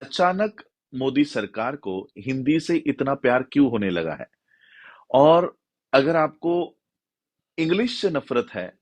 अचानक मोदी सरकार को हिंदी से इतना प्यार क्यों होने लगा है? और अगर आपको इंग्लिश से नफ़रत है,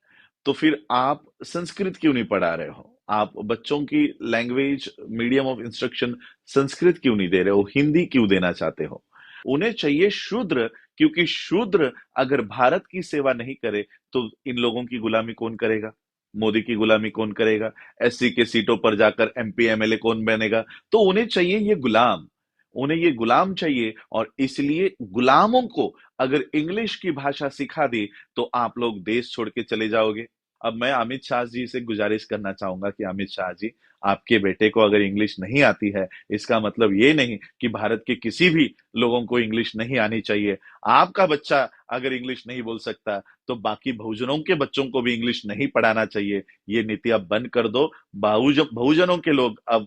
तो फिर आप संस्कृत क्यों नहीं पढ़ा रहे हो? आप बच्चों की language medium of instruction Sanskrit क्यों नहीं दे रहे हो? हिंदी क्यों देना चाहते हो? उन्हें चाहिए शूद्र, क्योंकि शूद्र अगर भारत की सेवा नहीं करे, तो इन लोगों की गुलामी कौन करेगा? मोदी की गुलामी कौन करेगा? एससी के सीटों पर जाकर एमपी, एमएलए कौन बनेगा? तो उन्हें चाहिए ये गुलाम। उन्हें ये गुलाम चाहिए और इसलिए गुलामों को अगर इंग्लिश की भाषा सिखा दी, तो आप लोग देश छोड़ के चले जाओगे। अब मैं अमित शाह जी से गुजारिश करना चाहूंगा कि अमित शाह जी, आपके बेटे को अगर इंग्लिश नहीं आती है, इसका मतलब ये नहीं कि भारत के किसी भी लोगों को इंग्लिश नहीं आनी चाहिए। आपका बच्चा अगर इंग्लिश नहीं बोल सकता, तो बाकी बहुजनों के बच्चों को भी इंग्लिश नहीं पढ़ाना चाहिए। ये नीति अब बंद कर दो। बहुजनों के लोग अब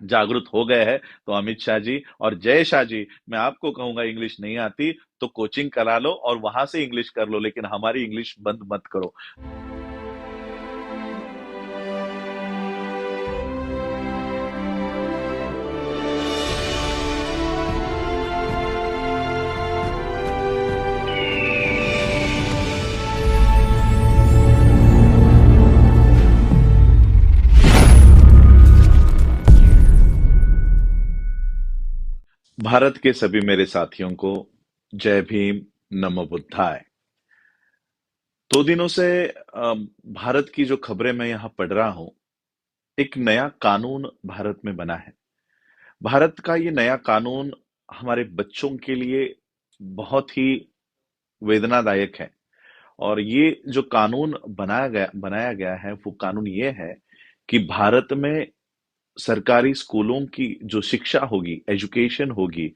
जागरूक हो गए हैं। तो अमित शाह जी और जय शाह जी, मैं आपको कहूंगा, इंग्लिश नहीं आती तो कोचिंग करा लो और वहां से इंग्लिश कर लो, लेकिन हमारी इंग्लिश बंद मत करो। भारत के सभी मेरे साथियों को जय भीम, नमो बुद्धाय। 2 दिनों से भारत की जो खबरें मैं यहाँ पढ़ रहा हूँ, एक नया कानून भारत में बना है। भारत का ये नया कानून हमारे बच्चों के लिए बहुत ही वेदनादायक है। और ये जो कानून बनाया गया है, वो कानून ये है कि भारत में सरकारी स्कूलों की जो शिक्षा होगी, एजुकेशन होगी,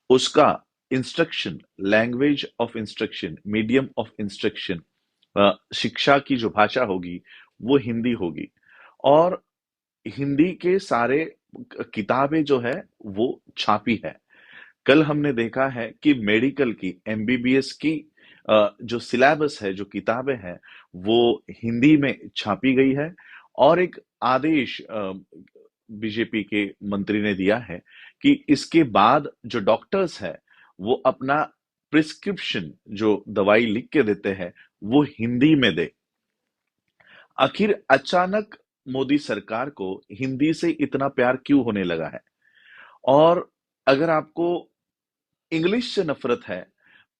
उसका instruction, language of instruction, medium of instruction, शिक्षा की जो भाषा होगी, वो हिंदी होगी। और हिंदी के सारे किताबें जो है, वो छापी है। कल हमने देखा है कि मेडिकल की, एमबीबीएस की जो सिलेबस है, जो किताबें हैं, वो हिंदी में छापी गई है। और एक आदेश बीजेपी के मंत्री ने दिया है कि इसके बाद जो डॉक्टर्स है, वो अपना प्रिस्क्रिप्शन, जो दवाई लिख के देते हैं, वो हिंदी में दे। आखिर अचानक मोदी सरकार को हिंदी से इतना प्यार क्यों होने लगा है? और अगर आपको इंग्लिश से नफ़रत है,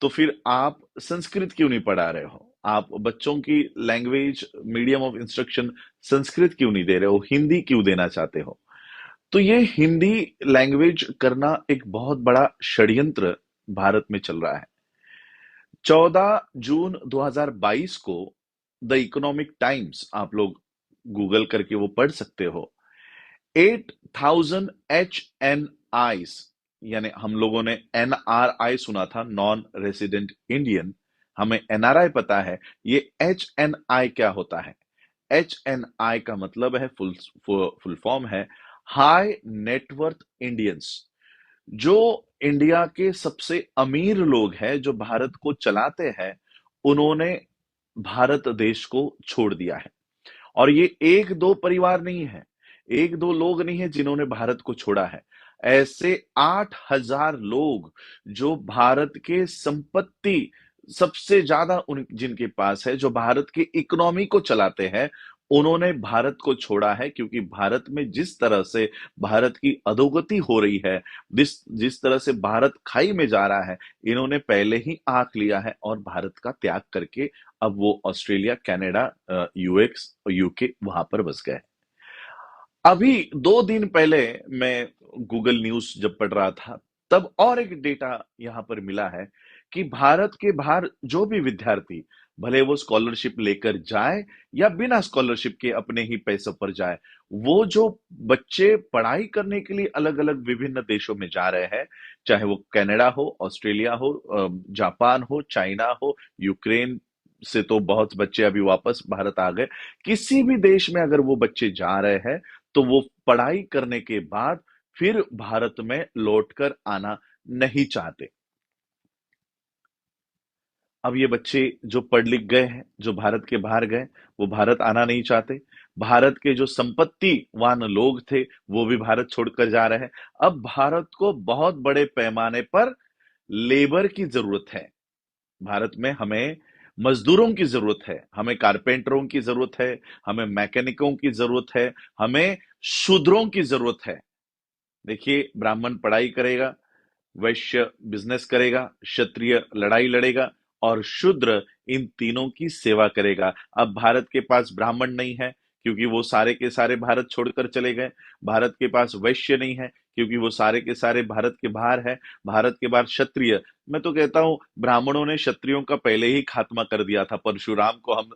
तो फिर आप संस्कृत क्यों नहीं पढ़ा रहे हो? आप बच्चों की language medium of instruction Sanskrit क्यों नहीं दे रहे हो? हिंदी क्यों देना चाहते हो? तो ये हिंदी लैंग्वेज करना एक बहुत बड़ा षड्यंत्र भारत में चल रहा है। 14 जून 2022 को द इकोनॉमिक टाइम्स, आप लोग गूगल करके वो पढ़ सकते हो, 8,000 HNIs, यानी हम लोगों ने NRI सुना था, नॉन रेसिडेंट इंडियन, हमें NRI पता है। ये HNI क्या होता है? HNI का मतलब है, फुल फॉर्म है हाई नेटवर्थ इंडियंस। जो इंडिया के सबसे अमीर लोग हैं, जो भारत को चलाते हैं, उन्होंने भारत देश को छोड़ दिया है। और ये एक दो परिवार नहीं है, एक दो लोग नहीं है जिन्होंने भारत को छोड़ा है। ऐसे 8,000 लोग, जो भारत के संपत्ति सबसे ज्यादा उन जिनके पास है, जो भारत की इकोनॉमी को चलाते हैं, उन्होंने भारत को छोड़ा है। क्योंकि भारत में जिस तरह से भारत की अधोगति हो रही है, जिस जिस तरह से भारत खाई में जा रहा है, इन्होंने पहले ही आंक लिया है और भारत का त्याग करके अब वो ऑस्ट्रेलिया, कनाडा, यूएक्स और यूके वहां पर बस गए। अभी 2 दिन पहले मैं गूगल न्यूज जब पढ़ रहा था, तब और एक डेटा यहां पर मिला है कि भारत के बाहर जो भी विद्यार्थी, भले वो स्कॉलरशिप लेकर जाए या बिना स्कॉलरशिप के अपने ही पैसों पर जाए, वो जो बच्चे पढ़ाई करने के लिए अलग अलग विभिन्न देशों में जा रहे हैं, चाहे वो कनाडा हो, ऑस्ट्रेलिया हो, जापान हो, चाइना हो, यूक्रेन से तो बहुत बच्चे अभी वापस भारत आ गए। किसी भी देश में अगर वो बच्चे जा रहे हैं, तो वो पढ़ाई करने के बाद फिर भारत में लौटकर आना नहीं चाहते। अब ये बच्चे जो पढ़ लिख गए हैं, जो भारत के बाहर गए, वो भारत आना नहीं चाहते। भारत के जो संपत्तिवान लोग थे, वो भी भारत छोड़कर जा रहे हैं। अब भारत को बहुत बड़े पैमाने पर लेबर की ज़रूरत है। भारत में हमें मज़दूरों की ज़रूरत है, हमें कारपेंटरों की ज़रूरत है, हमें मैकेनिकों की ज़रूरत है, हमें शूद्रों की ज़रूरत है। देखिए, ब्राह्मण पढ़ाई करेगा, वैश्य बिजनेस करेगा, क्षत्रिय लड़ाई लड़ेगा और शूद्र इन तीनों की सेवा करेगा। अब भारत के पास ब्राह्मण नहीं है क्योंकि वो सारे के सारे भारत छोड़कर चले गए। भारत के पास वैश्य नहीं है क्योंकि वो सारे के सारे भारत के बाहर है। भारत के बाद क्षत्रिय, मैं तो कहता हूं ब्राह्मणों ने क्षत्रियों का पहले ही खात्मा कर दिया था। परशुराम को हम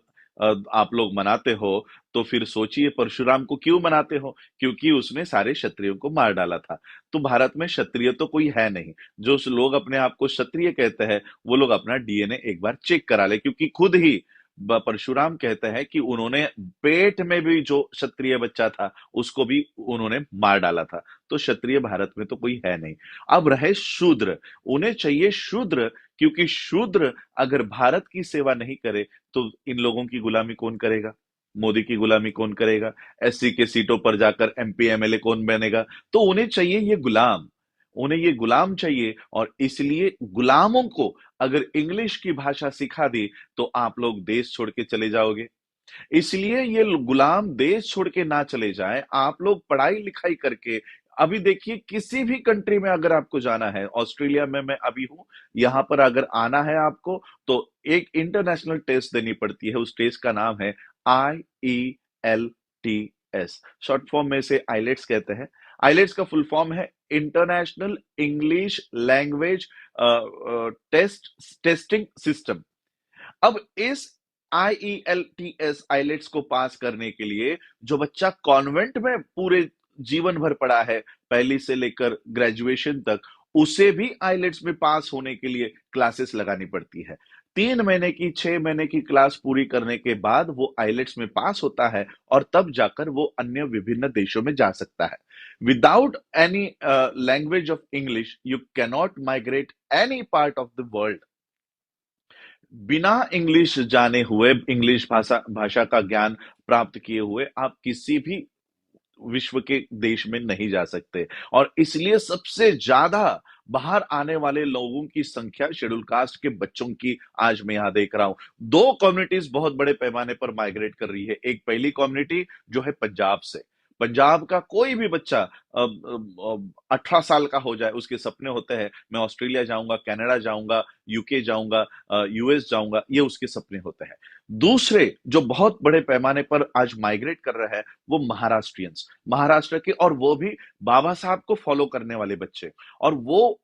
आप लोग मनाते हो तो फिर सोचिए परशुराम को क्यों मनाते हो? क्योंकि उसने सारे क्षत्रियों को मार डाला था। तो भारत में क्षत्रिय तो कोई है नहीं। जो लोग अपने आप को क्षत्रिय कहते हैं, वो लोग अपना डीएनए एक बार चेक करा ले, क्योंकि खुद ही परशुराम कहते हैं कि उन्होंने पेट में भी जो क्षत्रिय बच्चा था, उसको भी उन्होंने मार डाला था। तो क्षत्रिय भारत में तो कोई है नहीं। अब रहे शूद्र, उन्हें चाहिए शूद्र, क्योंकि शूद्र अगर भारत की सेवा नहीं करे, तो इन लोगों की गुलामी कौन करेगा? मोदी की गुलामी कौन करेगा? एससी के सीटों पर जाकर एमपी एमएलए कौन बनेगा? तो उन्हें चाहिए ये गुलाम, उन्हें ये गुलाम चाहिए। और इसलिए गुलामों को अगर इंग्लिश की भाषा सिखा दी तो आप लोग देश छोड़ के चले जाओगे। इसलिए ये गुलाम देश छोड़ के ना चले जाएं, आप लोग पढ़ाई लिखाई करके। अभी देखिए, किसी भी कंट्री में अगर आपको जाना है, ऑस्ट्रेलिया में मैं अभी हूं, यहां पर अगर आना है आपको, तो एक इंटरनेशनल टेस्ट देनी पड़ती है। उस टेस्ट का नाम है IELTS, शॉर्ट फॉर्म में से आइलेट्स कहते हैं। आइलेट्स का फुल फॉर्म है international English language test testing system. अब इस IELTS आइलेट्स को पास करने के लिए जो बच्चा कॉन्वेंट में पूरे जीवन भर पढ़ा है, पहली से लेकर ग्रेजुएशन तक, उसे भी आइलेट्स में पास होने के लिए क्लासेस लगानी पड़ती है। 3 महीने की 6 महीने की क्लास पूरी करने के बाद वो आइलेट्स में पास होता है और तब जाकर वो अन्य विभिन्न देशों में जा सकता है। Without any language of English you cannot migrate any part of the world. बिना इंग्लिश जाने हुए, इंग्लिश भाषा भाषा का ज्ञान प्राप्त किए हुए आप किसी भी विश्व के देश में नहीं जा सकते। और इसलिए सबसे ज्यादा बाहर आने वाले लोगों की संख्या शेड्यूल कास्ट के बच्चों की आज मैं यहां देख रहा हूं। दो कम्युनिटीज बहुत बड़े पैमाने पर माइग्रेट कर रही है। एक पहली कम्युनिटी जो है पंजाब से। पंजाब का कोई भी बच्चा 18 साल का हो जाए, उसके सपने होते हैं मैं ऑस्ट्रेलिया जाऊंगा, कनाडा जाऊंगा, यूके जाऊंगा, यूएस जाऊंगा, ये उसके सपने होते हैं। दूसरे जो बहुत बड़े पैमाने पर आज माइग्रेट कर रहे हैं, वो महाराष्ट्रियंस, महाराष्ट्र के, और वो भी बाबा साहब को फॉलो करने वाले बच्चे। और वो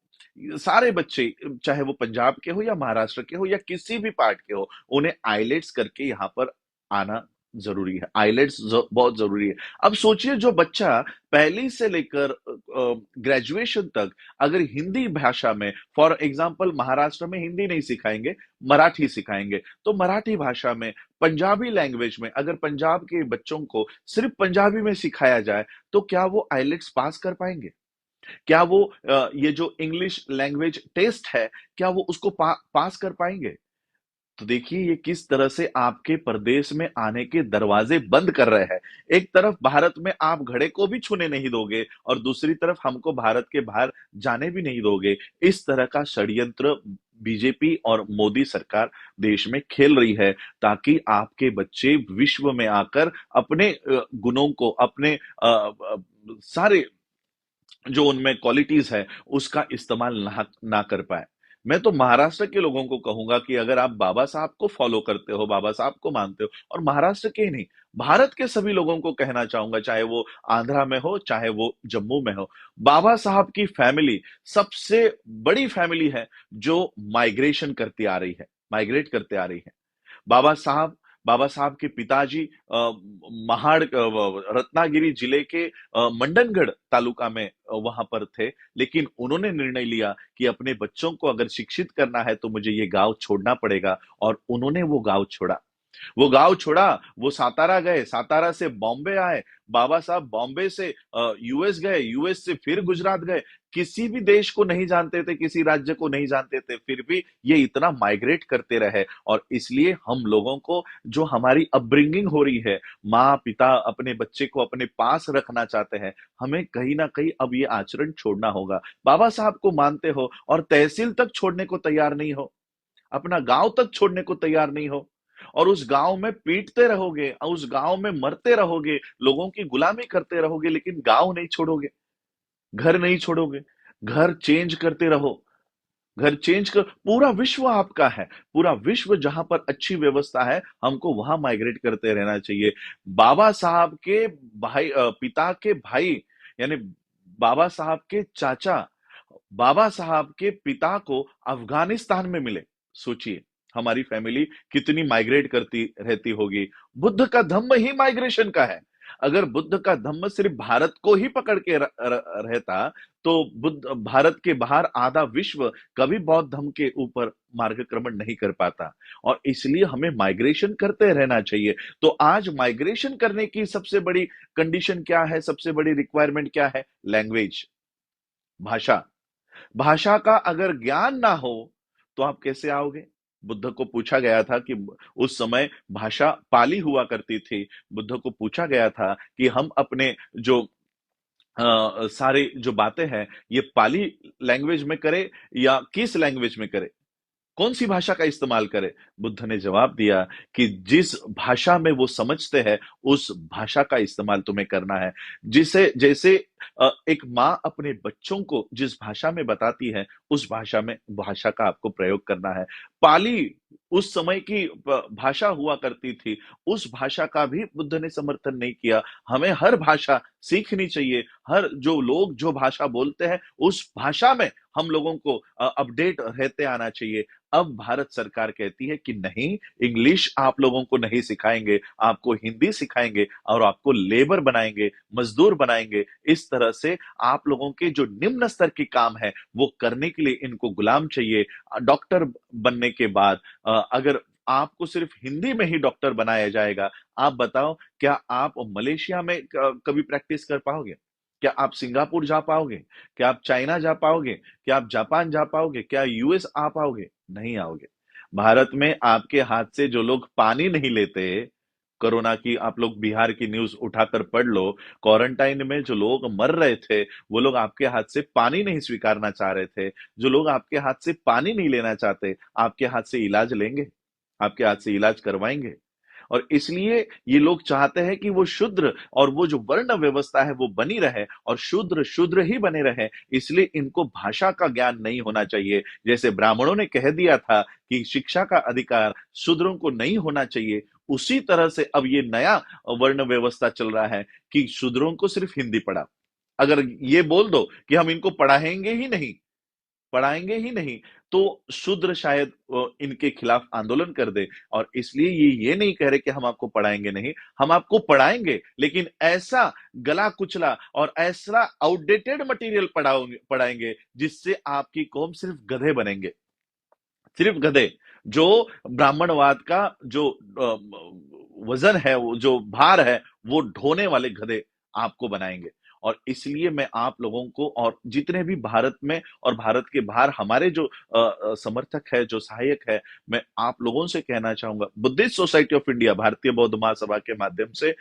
सारे बच्चे, चाहे वो पंजाब के हो या महाराष्ट्र के हो या किसी भी पार्ट के हो, उन्हें आइलेट्स करके यहाँ पर आना जरूरी है। आइलेट्स बहुत जरूरी है। अब सोचिए, जो बच्चा पहली से लेकर ग्रेजुएशन तक अगर हिंदी भाषा में, फॉर एग्जाम्पल महाराष्ट्र में हिंदी नहीं सिखाएंगे, मराठी सिखाएंगे, तो मराठी भाषा में, पंजाबी लैंग्वेज में अगर पंजाब के बच्चों को सिर्फ पंजाबी में सिखाया जाए, तो क्या वो आइलेट्स पास कर पाएंगे? क्या वो ये जो इंग्लिश लैंग्वेज टेस्ट है, क्या वो उसको पास कर पाएंगे? तो देखिए, ये किस तरह से आपके प्रदेश में आने के दरवाजे बंद कर रहे हैं। एक तरफ भारत में आप घड़े को भी छूने नहीं दोगे और दूसरी तरफ हमको भारत के बाहर जाने भी नहीं दोगे। इस तरह का षड्यंत्र बीजेपी और मोदी सरकार देश में खेल रही है, ताकि आपके बच्चे विश्व में आकर अपने गुणों को, अपने सारे जो उनमें क्वालिटीज है, उसका इस्तेमाल ना कर पाए। मैं तो महाराष्ट्र के लोगों को कहूंगा कि अगर आप बाबा साहब को फॉलो करते हो, बाबा साहब को मानते हो, और महाराष्ट्र के ही नहीं, भारत के सभी लोगों को कहना चाहूंगा, चाहे वो आंध्रा में हो, चाहे वो जम्मू में हो, बाबा साहब की फैमिली सबसे बड़ी फैमिली है जो माइग्रेशन करती आ रही है, माइग्रेट करते आ रही है। बाबा साहब बाबा साहब के पिताजी महाड़ रत्नागिरी जिले के मंडनगढ़ तालुका में वहां पर थे, लेकिन उन्होंने निर्णय लिया कि अपने बच्चों को अगर शिक्षित करना है तो मुझे ये गांव छोड़ना पड़ेगा, और उन्होंने वो गांव छोड़ा। वो गाँव छोड़ा, वो सातारा गए, सातारा से बॉम्बे आए, बाबा साहब बॉम्बे से यूएस गए, यूएस से फिर गुजरात गए। किसी भी देश को नहीं जानते थे, किसी राज्य को नहीं जानते थे, फिर भी ये इतना माइग्रेट करते रहे। और इसलिए हम लोगों को जो हमारी अपब्रिंगिंग हो रही है, माँ-पिता अपने बच्चे को अपने पास रखना चाहते हैं, हमें कहीं न कहीं अब ये आचरण छोड़ना होगा। बाबा साहब को मानते हो और तहसील तक छोड़ने को तैयार नहीं हो, अपना गाँव तक छोड़ने को तैयार नहीं हो और उस गाँव में पीटते रहोगे, उस गाँव में मरते रहोगे, लोगों की गुलामी करते रहोगे, लेकिन गाँव नहीं छोड़ोगे, घर नहीं छोड़ोगे, घर चेंज करते रहो, घर चेंज कर पूरा विश्व आपका है, पूरा विश्व जहाँ पर अच्छी व्यवस्था है, हमको वहाँ माइग्रेट करते रहना चाहिए। बाबा साहब के पिता के भाई यानी बाबा साहब के चाचा, बाबा साहब के पिता को अफ़गानिस्तान में मिले। सोचिए, हमारी फैमिली कितनी माइग्रेट करती रहती होगी। बुद्ध का धम्म ही माइग्रेशन का है। अगर बुद्ध का धम्म सिर्फ भारत को ही पकड़ के रहता, तो बुद्ध भारत के बाहर आधा विश्व कभी बौद्ध धर्म के ऊपर मार्गक्रमण नहीं कर पाता और इसलिए हमें माइग्रेशन करते रहना चाहिए। तो आज माइग्रेशन करने की सबसे बड़ी कंडीशन क्या है? सबसे बड़ी रिक्वायरमेंट क्या है? लैंग्वेज, भाषा। भाषा का अगर ज्ञान ना हो तो आप कैसे आओगे? बुद्ध को पूछा गया था कि उस समय भाषा पाली हुआ करती थी। बुद्ध को पूछा गया था कि हम अपने जो सारे जो बातें हैं ये पाली लैंग्वेज में करें या किस लैंग्वेज में करें? कौन सी भाषा का इस्तेमाल करें? बुद्ध ने जवाब दिया कि जिस भाषा में वो समझते हैं, उस भाषा का इस्तेमाल तुम्हें करना है। जिसे जैसे एक माँ अपने बच्चों को जिस भाषा में बताती है, उस भाषा का आपको प्रयोग करना है। पाली उस समय की भाषा हुआ करती थी, उस भाषा का भी बुद्ध ने समर्थन नहीं किया। हमें हर भाषा सीखनी चाहिए, हर जो लोग जो भाषा बोलते हैं, उस भाषा में हम लोगों को अपडेट रहते आना चाहिए। अब भारत सरकार कहती है कि नहीं, इंग्लिश आप लोगों को नहीं सिखाएंगे, आपको हिंदी सिखाएंगे और आपको लेबर बनाएंगे, मजदूर बनाएंगे। इस तरह से आप लोगों के जो निम्न स्तर के काम है वो करने के लिए इनको गुलाम चाहिए। डॉक्टर बनने के बाद अगर आपको सिर्फ हिंदी में ही डॉक्टर बनाया जाएगा, आप बताओ क्या आप मलेशिया में कभी प्रैक्टिस कर पाओगे? क्या आप सिंगापुर जा पाओगे? क्या आप चाइना जा पाओगे? क्या आप जापान जा पाओगे? क्या यूएस आ पाओगे? नहीं आओगे। भारत में आपके हाथ से जो लोग पानी नहीं लेते, कोरोना की आप लोग बिहार की न्यूज़ उठाकर पढ़ लो, क्वारंटाइन में जो लोग मर रहे थे, वो लोग आपके हाथ से पानी नहीं स्वीकारना चाह रहे थे। जो लोग आपके हाथ से पानी नहीं लेना चाहते, आपके हाथ से इलाज लेंगे? आपके हाथ से इलाज करवाएँगे? और इसलिए ये लोग चाहते हैं कि वो शूद्र और वो जो वर्ण व्यवस्था है वो बनी रहे और शूद्र शूद्र ही बने रहे, इसलिए इनको भाषा का ज्ञान नहीं होना चाहिए। जैसे ब्राह्मणों ने कह दिया था कि शिक्षा का अधिकार शूद्रों को नहीं होना चाहिए, उसी तरह से अब ये नया वर्ण व्यवस्था चल रहा है कि शूद्रों को सिर्फ हिंदी पढ़ा। अगर ये बोल दो कि हम इनको पढ़ाएंगे ही नहीं, तो शूद्र शायद इनके खिलाफ आंदोलन कर दे और इसलिए ये नहीं कह रहे कि हम आपको पढ़ाएंगे नहीं, हम आपको पढ़ाएंगे, लेकिन ऐसा गला कुचला और ऐसा आउटडेटेड मटेरियल पढ़ाएंगे जिससे आपकी कौम सिर्फ गधे बनेंगे, सिर्फ गधे, जो ब्राह्मणवाद का जो वजन है, वो जो भार है, वो ढोने वाले गधे आपको बनाएंगे। और इसलिए मैं आप लोगों को और जितने भी भारत में और भारत के बाहर हमारे जो समर्थक है, जो सहायक है, मैं आप लोगों से कहना चाहूंगा, बुद्धिस्ट सोसाइटी ऑफ इंडिया, भारतीय बौद्ध महासभा के माध्यम से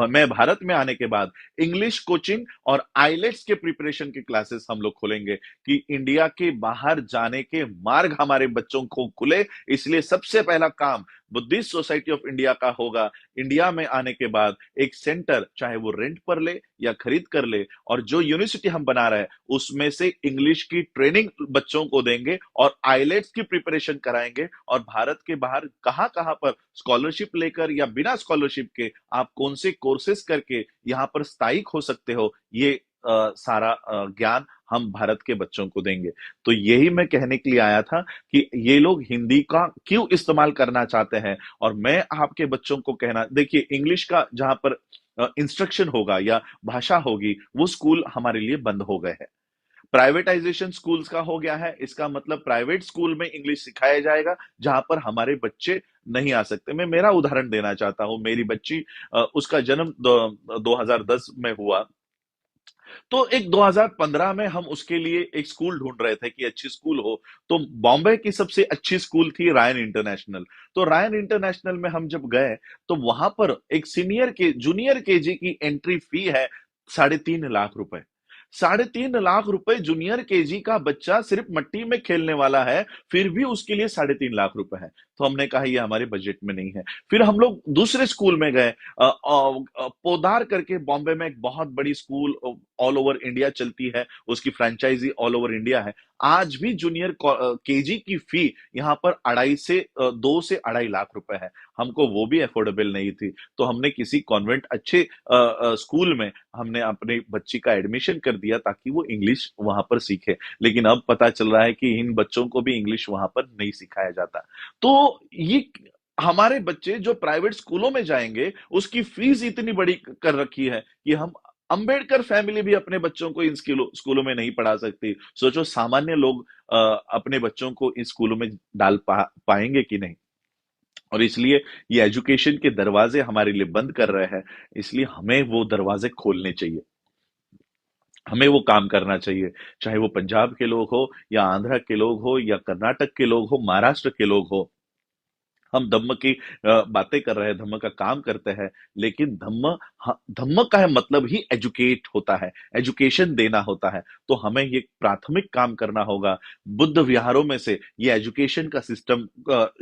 मैं भारत में आने के बाद इंग्लिश कोचिंग और आइलेट्स के प्रिपरेशन की क्लासेस हम लोग खोलेंगे कि इंडिया के बाहर जाने के मार्ग हमारे बच्चों को खुले। इसलिए सबसे पहला काम बुद्धिस्ट सोसाइटी ऑफ इंडिया का होगा, इंडिया में आने के बाद एक सेंटर, चाहे वो रेंट पर ले या खरीद कर ले, और जो यूनिवर्सिटी हम बना रहे हैं उसमें से इंग्लिश की ट्रेनिंग बच्चों को देंगे और आइलेट्स की प्रिपरेशन कराएंगे। और भारत के बाहर कहां कहां पर स्कॉलरशिप लेकर या बिना स्कॉलरशिप के आप कौन से कोर्सेज करके यहाँ पर स्थायिक हो सकते हो, ये सारा ज्ञान हम भारत के बच्चों को देंगे। तो यही मैं कहने के लिए आया था कि ये लोग हिंदी का क्यों इस्तेमाल करना चाहते हैं। और मैं आपके बच्चों को कहना, देखिए इंग्लिश का जहां पर इंस्ट्रक्शन होगा या भाषा होगी, वो स्कूल हमारे लिए बंद हो गए हैं। प्राइवेटाइजेशन स्कूल्स का हो गया है, इसका मतलब प्राइवेट स्कूल में इंग्लिश सिखाया जाएगा, जहां पर हमारे बच्चे नहीं आ सकते। मैं मेरा उदाहरण देना चाहता हूं। मेरी बच्ची उसका जन्म 2010 में हुआ। तो एक 2015 में हम उसके लिए एक स्कूल ढूंढ रहे थे कि अच्छी स्कूल हो। तो बॉम्बे की सबसे अच्छी स्कूल थी रायन इंटरनेशनल। तो रायन इंटरनेशनल में हम जब गए, तो वहां पर एक जूनियर केजी की एंट्री फी है 3.5 लाख रुपए। 3.5 लाख रुपए जूनियर केजी का बच्चा सिर्फ मट्टी में खेलने वाला है, फिर भी उसके लिए 3.5 लाख रुपए है। तो हमने कहा ये हमारे बजट में नहीं है। फिर हम लोग दूसरे स्कूल में गए। पोदार करके बॉम्बे में एक बहुत बड़ी स्कूल ऑल ओवर इंडिया चलती है, उसकी फ्रेंचाइजी ऑल ओवर इंडिया है। आज भी जूनियर केजी की फी यहाँ पर 2 से 2.5 लाख रुपए है। हमको वो भी अफोर्डेबल नहीं थी। तो हमने किसी कॉन्वेंट अच्छे स्कूल में हमने अपनी बच्ची का एडमिशन कर दिया, ताकि वो इंग्लिश वहां पर सीखे। लेकिन अब पता चल रहा है कि इन बच्चों को भी इंग्लिश वहां पर नहीं सिखाया जाता। तो ये हमारे बच्चे जो प्राइवेट स्कूलों में जाएंगे, उसकी फीस इतनी बड़ी कर रखी है कि हम अंबेडकर फैमिली भी अपने बच्चों को इन स्कूलों में नहीं पढ़ा सकती। सोचो सामान्य लोग अपने बच्चों को इन स्कूलों में डाल पाएंगे कि नहीं। और इसलिए ये एजुकेशन के दरवाजे हमारे लिए बंद कर रहे हैं। इसलिए हमें वो दरवाजे खोलने चाहिए, हमें वो काम करना चाहिए। चाहे वो पंजाब के लोग हो, या आंध्र के लोग हो, या कर्नाटक के लोग हो, महाराष्ट्र के लोग हो। हम धम्म की बातें कर रहे हैं, धम्म का काम करते हैं। लेकिन धम्म का है मतलब ही एजुकेट होता है, एजुकेशन देना होता है। तो हमें ये प्राथमिक काम करना होगा। बुद्ध विहारों में से ये एजुकेशन का सिस्टम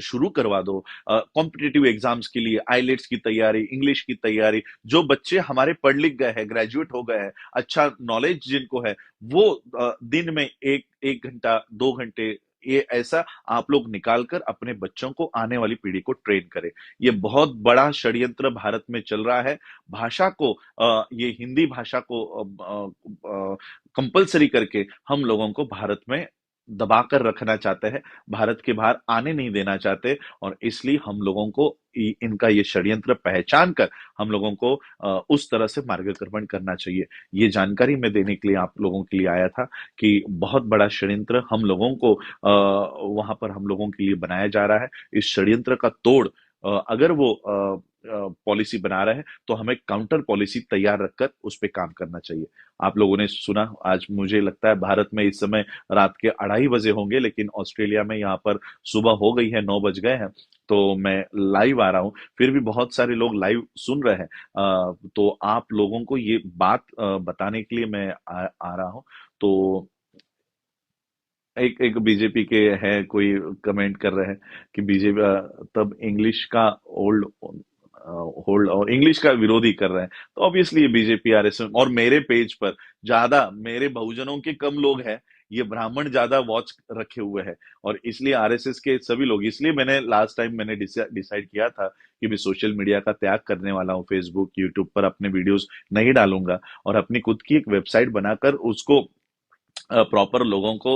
शुरू करवा दो। कॉम्पिटिटिव एग्जाम्स के लिए आईलेट्स की तैयारी, इंग्लिश की तैयारी। जो बच्चे हमारे पढ़ लिख गए हैं, ग्रेजुएट हो गए हैं, अच्छा नॉलेज जिनको है, वो दिन में एक एक घंटा 2 घंटे, ये ऐसा आप लोग निकाल कर अपने बच्चों को, आने वाली पीढ़ी को ट्रेन करें। ये बहुत बड़ा षड्यंत्र भारत में चल रहा है। भाषा को ये हिंदी भाषा को कंपलसरी करके हम लोगों को भारत में दबाकर रखना चाहते हैं, भारत के बाहर आने नहीं देना चाहते। और इसलिए हम लोगों को इनका ये षड्यंत्र पहचान कर हम लोगों को उस तरह से मार्गक्रमण करना चाहिए। ये जानकारी मैं देने के लिए आप लोगों के लिए आया था कि बहुत बड़ा षड्यंत्र हम लोगों को वहां पर हम लोगों के लिए बनाया जा रहा है। इस षड्यंत्र का तोड़ अगर वो पॉलिसी बना रहे हैं, तो हमें काउंटर पॉलिसी तैयार रखकर उस पर काम करना चाहिए। आप लोगों ने सुना, आज मुझे लगता है भारत में इस समय रात के 2:30 बजे होंगे, लेकिन ऑस्ट्रेलिया में यहाँ पर सुबह हो गई है, 9 बज गए हैं। तो मैं लाइव आ रहा हूँ, फिर भी बहुत सारे लोग लाइव सुन रहे हैं। तो आप लोगों को ये बात बताने के लिए मैं आ रहा हूँ। तो एक एक बीजेपी के हैं, कोई कमेंट कर रहे हैं कि बीजेपी तब इंग्लिश का होल्ड होल्ड और इंग्लिश का विरोधी कर रहे हैं। तो ऑब्वियसली ये बीजेपी आरएसएस, और मेरे पेज पर ज्यादा मेरे बहुजनों के कम लोग हैं, ये ब्राह्मण ज्यादा वॉच रखे हुए हैं। और इसलिए आरएसएस के सभी लोग, इसलिए मैंने लास्ट टाइम मैंने डिसाइड किया था कि मैं सोशल मीडिया का त्याग करने वाला हूँ। फेसबुक, यूट्यूब पर अपने वीडियोस नहीं डालूंगा, और अपनी खुद की एक वेबसाइट बनाकर उसको प्रॉपर लोगों को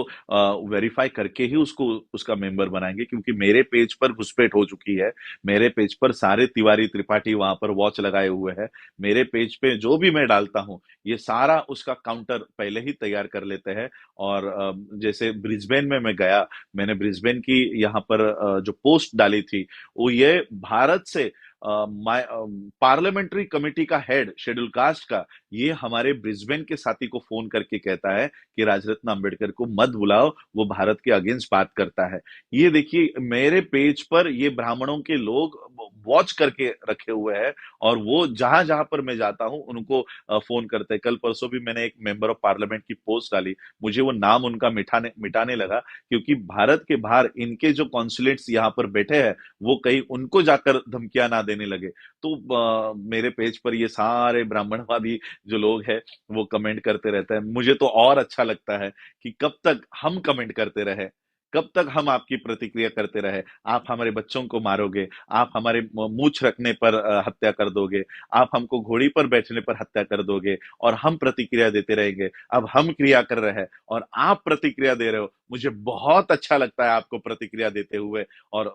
वेरीफाई करके ही उसको उसका मेंबर बनाएंगे। क्योंकि मेरे पेज पर घुसपैठ हो चुकी है। मेरे पेज पर सारे तिवारी त्रिपाठी वहां पर वॉच लगाए हुए हैं। मेरे पेज पे जो भी मैं डालता हूं, ये सारा उसका काउंटर पहले ही तैयार कर लेते हैं। और जैसे ब्रिस्बेन में मैं गया, मैंने ब्रिस्बेन की यहाँ पर जो पोस्ट डाली थी, वो ये भारत से पार्लियामेंट्री कमेटी का हेड शेड्यूल कास्ट का, ये हमारे ब्रिस्बेन के साथी को फोन करके कहता है कि राजरत्न अंबेडकर को मत बुलाओ, वो भारत के अगेंस्ट बात करता है। ये देखिए, मेरे पेज पर ये ब्राह्मणों के लोग वॉच करके रखे हुए हैं, और वो जहां जहां पर मैं जाता हूं उनको फोन करते हैं। कल परसों भी मैंने एक मेंबर ऑफ पार्लियामेंट की पोस्ट डाली, मुझे वो नाम उनका मिटाने लगा, क्योंकि भारत के बाहर इनके जो कॉन्सुलेट्स यहाँ पर बैठे हैं, वो कहीं उनको जाकर धमकियां ना देने लगे। तो मेरे पेज पर ये सारे ब्राह्मणवादी जो लोग हैं, वो कमेंट करते रहते हैं। मुझे तो और अच्छा लगता है कि कब तक हम कमेंट करते रहे, कब तक हम आपकी प्रतिक्रिया करते रहे। आप हमारे बच्चों को मारोगे, आप हमारे मूछ रखने पर हत्या कर दोगे, आप हमको घोड़ी पर बैठने पर हत्या कर दोगे, और हम प्रतिक्रिया देते रहेंगे। अब हम क्रिया कर रहे हैं और आप प्रतिक्रिया दे रहे हो। मुझे बहुत अच्छा लगता है आपको प्रतिक्रिया देते हुए और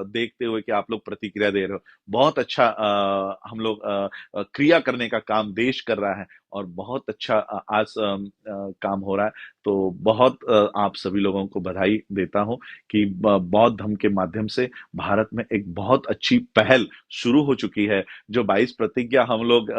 देखते हुए कि आप लोग प्रतिक्रिया दे रहे हो। बहुत अच्छा हम लोग क्रिया करने का काम देश कर रहा है और बहुत अच्छा आज काम हो रहा है। तो बहुत आप सभी लोगों को बधाई देता हूँ कि बौद्ध धर्म के माध्यम से भारत में एक बहुत अच्छी पहल शुरू हो चुकी है। जो 22 प्रतिज्ञा हम लोग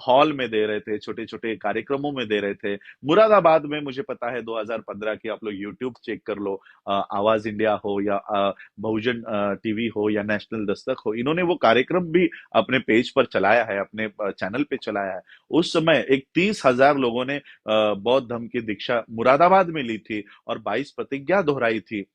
हॉल में दे रहे थे, छोटे-छोटे कार्यक्रमों में दे रहे थे। मुरादाबाद में मुझे पता है 2015 की आप लोग यूट्यूब चेक कर लो, आवाज़ इंडिया हो या बहुजन टीवी हो या नेशनल दस्तक हो, इन्होंने वो कार्यक्रम भी अपने पेज पर चलाया है, अपने चैनल पे चलाया है। उस समय एक 30,000 लोगों ने बौद्ध धर्म की दीक्षा मुरादाबाद में ली थी और 22 प्रतिज्ञा दोहराई थी।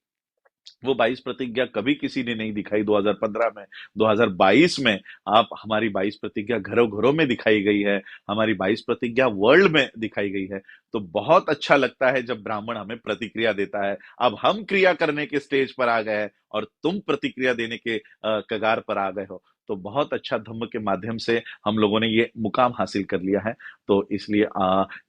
वो 22 प्रतिज्ञा कभी किसी ने नहीं दिखाई 2015 में। 2022 में आप हमारी 22 प्रतिज्ञा घरों-घरों में दिखाई गई है, हमारी 22 प्रतिज्ञा वर्ल्ड में दिखाई गई है। तो बहुत अच्छा लगता है जब ब्राह्मण हमें प्रतिक्रिया देता है। अब हम क्रिया करने के स्टेज पर आ गए हैं और तुम प्रतिक्रिया देने के कगार पर आ गए हो। तो बहुत अच्छा धम्म के माध्यम से हम लोगों ने ये मुकाम हासिल कर लिया है। तो इसलिए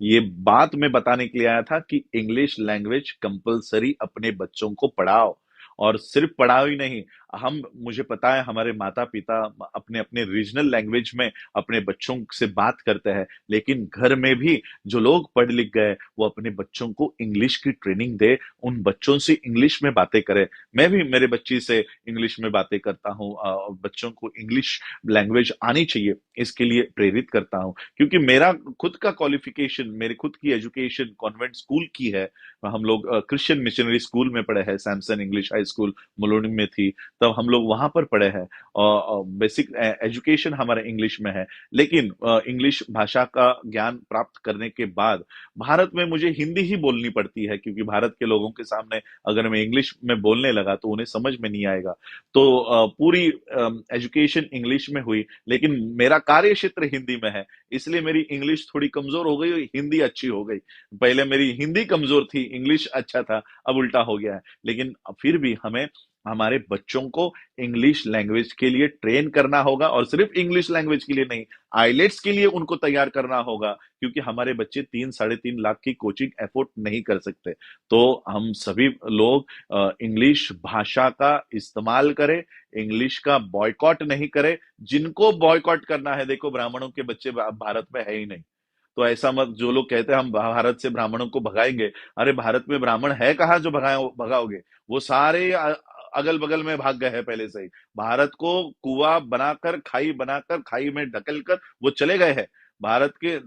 ये बात मैं बताने के लिए आया था कि इंग्लिश लैंग्वेज कंपल्सरी अपने बच्चों को पढ़ाओ और सिर्फ पढ़ाओ ही नहीं, हम मुझे पता है हमारे माता-पिता अपने अपने रीजनल लैंग्वेज में अपने बच्चों से बात करते हैं, लेकिन घर में भी जो लोग पढ़ लिख गए, वो अपने बच्चों को इंग्लिश की ट्रेनिंग दे, उन बच्चों से इंग्लिश में बातें करें। मैं भी मेरे बच्ची से इंग्लिश में बातें करता हूँ, बच्चों को इंग्लिश लैंग्वेज आनी चाहिए, इसके लिए प्रेरित करता हूँ। क्योंकि मेरा खुद का क्वालिफिकेशन, मेरी खुद की एजुकेशन कॉन्वेंट स्कूल की है। हम लोग क्रिश्चियन मिशनरी स्कूल में पढ़े हैं, Samson English high school Mulund में थी, तब हम लोग वहां पर पढ़े हैं और बेसिक एजुकेशन हमारा इंग्लिश में है। लेकिन इंग्लिश भाषा का ज्ञान प्राप्त करने के बाद भारत में मुझे हिंदी ही बोलनी पड़ती है, क्योंकि भारत के लोगों के सामने अगर मैं इंग्लिश में बोलने लगा तो उन्हें समझ में नहीं आएगा। तो पूरी एजुकेशन इंग्लिश में हुई, लेकिन मेरा कार्य क्षेत्र हिंदी में है, इसलिए मेरी इंग्लिश थोड़ी कमजोर हो गई और हिंदी अच्छी हो गई। पहले मेरी हिंदी कमजोर थी, इंग्लिश अच्छा था, अब उल्टा हो गया है। लेकिन फिर भी हमें हमारे बच्चों को इंग्लिश लैंग्वेज के लिए ट्रेन करना होगा और सिर्फ इंग्लिश लैंग्वेज के लिए नहीं, आइलेट्स के लिए उनको तैयार करना होगा, क्योंकि हमारे बच्चे 3-3.5 लाख की कोचिंग एफोर्ड नहीं कर सकते। तो हम सभी लोग इंग्लिश भाषा का इस्तेमाल करें, इंग्लिश का बॉयकॉट नहीं करें। जिनको बॉयकॉट करना है, देखो ब्राह्मणों के बच्चे भारत में है ही नहीं, तो ऐसा मत, जो लोग कहते हैं हम भारत से ब्राह्मणों को भगाएंगे, अरे भारत में ब्राह्मण है कहाँ जो भगाओगे? वो सारे अगल बगल में भाग गए हैं पहले से ही। भारत को कुआं बनाकर, खाई बनाकर, खाई में ढकेल कर वो चले गए हैं। भारत के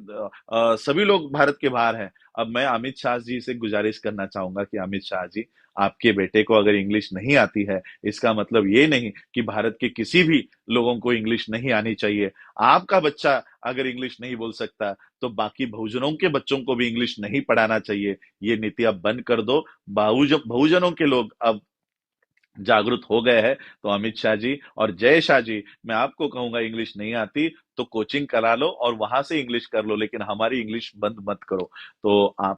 सभी लोग भारत के बाहर हैं। अब मैं अमित शाह जी से गुजारिश करना चाहूंगा कि अमित शाह जी, आपके बेटे को अगर इंग्लिश नहीं आती है, इसका मतलब ये नहीं कि भारत के किसी भी लोगों को इंग्लिश नहीं आनी चाहिए। आपका बच्चा अगर इंग्लिश नहीं बोल सकता, तो बाकी बहुजनों के बच्चों को भी इंग्लिश नहीं पढ़ाना चाहिए। ये नीति अब बंद कर दो। बहुजनों के लोग अब जागरूक हो गए हैं। तो अमित शाह जी और जय शाह जी, मैं आपको कहूंगा, इंग्लिश नहीं आती तो कोचिंग करा लो और वहां से इंग्लिश कर लो, लेकिन हमारी इंग्लिश बंद मत करो। तो आप